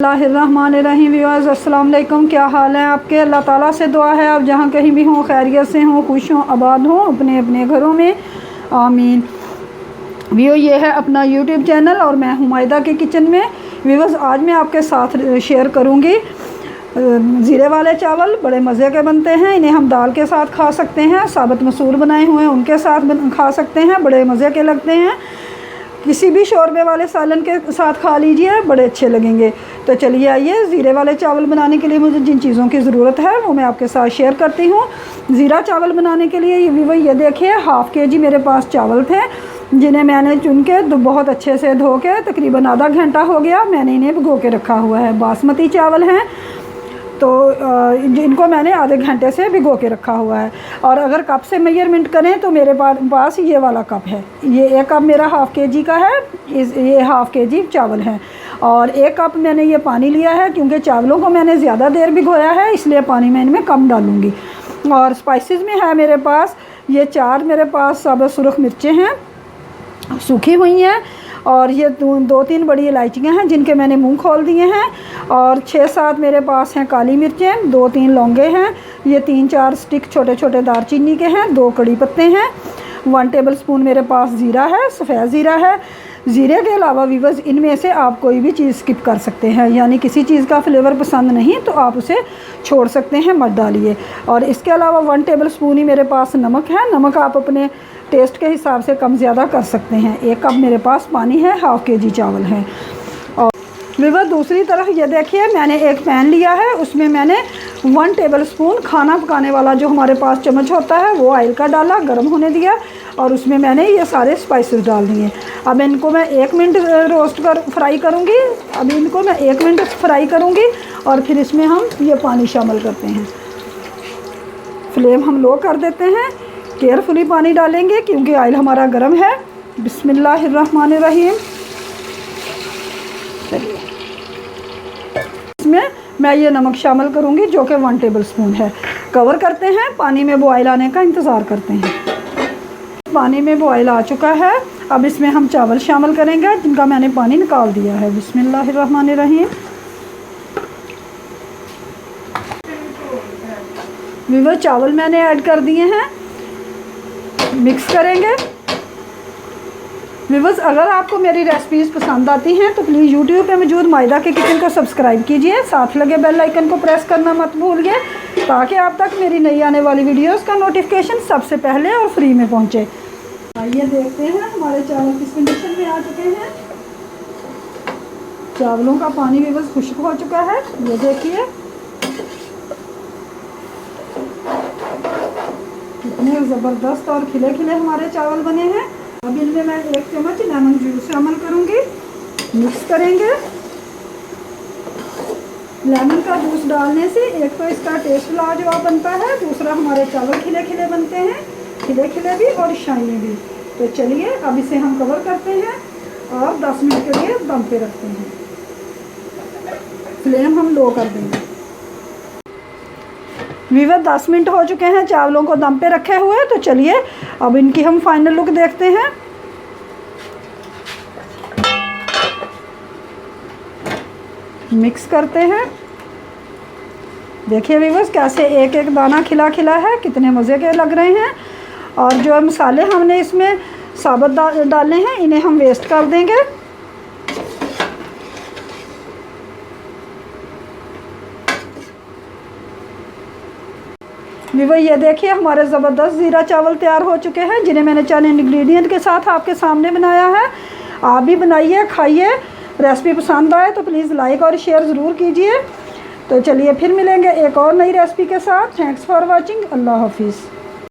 बिस्मिल्लाहिर्रहमानिर्रहीम व्यूअर्स अस्सलाम वालेकुम। क्या हाल है आपके? अल्लाह ताला से दुआ है आप जहाँ कहीं भी हों खैरियत से हों, खुश हों, आबाद हों अपने अपने घरों में, आमीन। व्यूअर ये है अपना यूट्यूब चैनल और मैं हूँ मायदा के किचन में। व्यूअर्स आज मैं आपके साथ शेयर करूँगी ज़ीरे वाले चावल। बड़े मज़े के बनते हैं, इन्हें हम दाल के साथ खा सकते हैं, साबुत मसूर बनाए हुए हैं उनके साथ खा सकते हैं, बड़े मज़े के लगते हैं। किसी भी शोरबे वाले सालन के साथ खा लीजिए, बड़े अच्छे लगेंगे। तो चलिए आइए, ज़ीरे वाले चावल बनाने के लिए मुझे जिन चीज़ों की ज़रूरत है वो मैं आपके साथ शेयर करती हूँ। ज़ीरा चावल बनाने के लिए ये देखिए हाफ़ के-जी मेरे पास चावल थे, जिन्हें मैंने चुन के बहुत अच्छे से धो के तकरीबन आधा घंटा हो गया मैंने इन्हें भिगो के रखा हुआ है। बासमती चावल हैं तो इनको मैंने आधे घंटे से भिगो के रखा हुआ है। और अगर कप से मेजरमेंट करें तो मेरे पास ये वाला कप है, ये एक कप मेरा हाफ़ के-जी का है, ये हाफ़ के-जी चावल हैं। और एक कप मैंने ये पानी लिया है क्योंकि चावलों को मैंने ज़्यादा देर भिगोया है, इसलिए पानी मैं इनमें कम डालूँगी। और स्पाइसेस में है मेरे पास ये 4 मेरे पास साबुत सुरख मिर्चें हैं, सूखी हुई हैं, और ये 2-3 बड़ी इलायचियाँ हैं जिनके मैंने मुंह खोल दिए हैं, और 6-7 मेरे पास हैं काली मिर्चें, 2-3 लौंगे हैं, ये 3-4 स्टिक छोटे छोटे दारचीनी के हैं, 2 कड़ी पत्ते हैं, 1 टेबलस्पून मेरे पास ज़ीरा है, सफ़ेद ज़ीरा है। ज़ीरे के अलावा व्यूअर्स इनमें से आप कोई भी चीज़ स्किप कर सकते हैं, यानी किसी चीज़ का फ्लेवर पसंद नहीं तो आप उसे छोड़ सकते हैं, मत डालिए। और इसके अलावा 1 टेबलस्पून ही मेरे पास नमक है, नमक आप अपने टेस्ट के हिसाब से कम ज़्यादा कर सकते हैं। 1 कप मेरे पास पानी है, हाफ़ के-जी चावल हैं। और व्यूअर्स दूसरी तरफ ये देखिए मैंने एक पैन लिया है, उसमें मैंने 1 टेबलस्पून खाना पकाने वाला जो हमारे पास चम्मच होता है वो ऑयल का डाला, गर्म होने दिया, और उसमें मैंने ये सारे स्पाइसेस डाल दिए। अब इनको मैं 1 मिनट फ्राई करूँगी। अब इनको मैं 1 मिनट फ्राई करूँगी और फिर इसमें हम ये पानी शामिल करते हैं। फ्लेम हम लो कर देते हैं, केयरफुली पानी डालेंगे क्योंकि ऑयल हमारा गर्म है। बिस्मिल्लाहिर्रहमानिर्रहीम। चलिए इसमें मैं ये नमक शामिल करूँगी जो कि 1 टेबलस्पून है। कवर करते हैं, पानी में बॉयल आने का इंतज़ार करते हैं। पानी में बॉयल आ चुका है, अब इसमें हम चावल शामिल करेंगे जिनका मैंने पानी निकाल दिया है। बिस्मिल्लाहिर्रहमानिर्रहीम। वीवर चावल मैंने ऐड कर दिए हैं, मिक्स करेंगे। व्यूअर्स अगर आपको मेरी रेसिपीज़ पसंद आती हैं तो प्लीज़ यूट्यूब पे मौजूद मायदा के किचन को सब्सक्राइब कीजिए, साथ लगे बेल आइकन को प्रेस करना मत भूलिए ताकि आप तक मेरी नई आने वाली वीडियोस का नोटिफिकेशन सबसे पहले और फ्री में पहुंचे। आइए देखते हैं हमारे चावल किस कंडीशन में आ चुके हैं। चावलों का पानी व्यूअर्स खुश्क हो चुका है, ये देखिए कितने ज़बरदस्त और खिले खिले हमारे चावल बने हैं। अब इनमें मैं 1 चम्मच लेमन जूस शामिल करूँगी, मिक्स करेंगे। लेमन का जूस डालने से एक तो इसका टेस्ट लाजवाब बनता है, दूसरा हमारे चावल खिले खिले बनते हैं, खिले खिले भी और शाइनी भी। तो चलिए अब इसे हम कवर करते हैं और 10 मिनट के लिए दम पे रखते हैं। फ्लेम हम लो कर देंगे। व्यूअर्स 10 मिनट हो चुके हैं चावलों को दम पे रखे हुए, तो चलिए अब इनकी हम फाइनल लुक देखते हैं। मिक्स करते हैं। देखिए व्यूअर्स कैसे एक एक दाना खिला खिला है, कितने मज़े के लग रहे हैं। और जो मसाले हमने इसमें साबुत डाले हैं इन्हें हम वेस्ट कर देंगे। व्यूअर्स ये देखिए हमारे ज़बरदस्त ज़ीरा चावल तैयार हो चुके हैं जिन्हें मैंने चंद इंग्रेडिएंट के साथ आपके सामने बनाया है। आप भी बनाइए, खाइए। रेसिपी पसंद आए तो प्लीज़ लाइक और शेयर ज़रूर कीजिए। तो चलिए फिर मिलेंगे एक और नई रेसिपी के साथ। Thanks for watching. अल्लाह हाफिज़।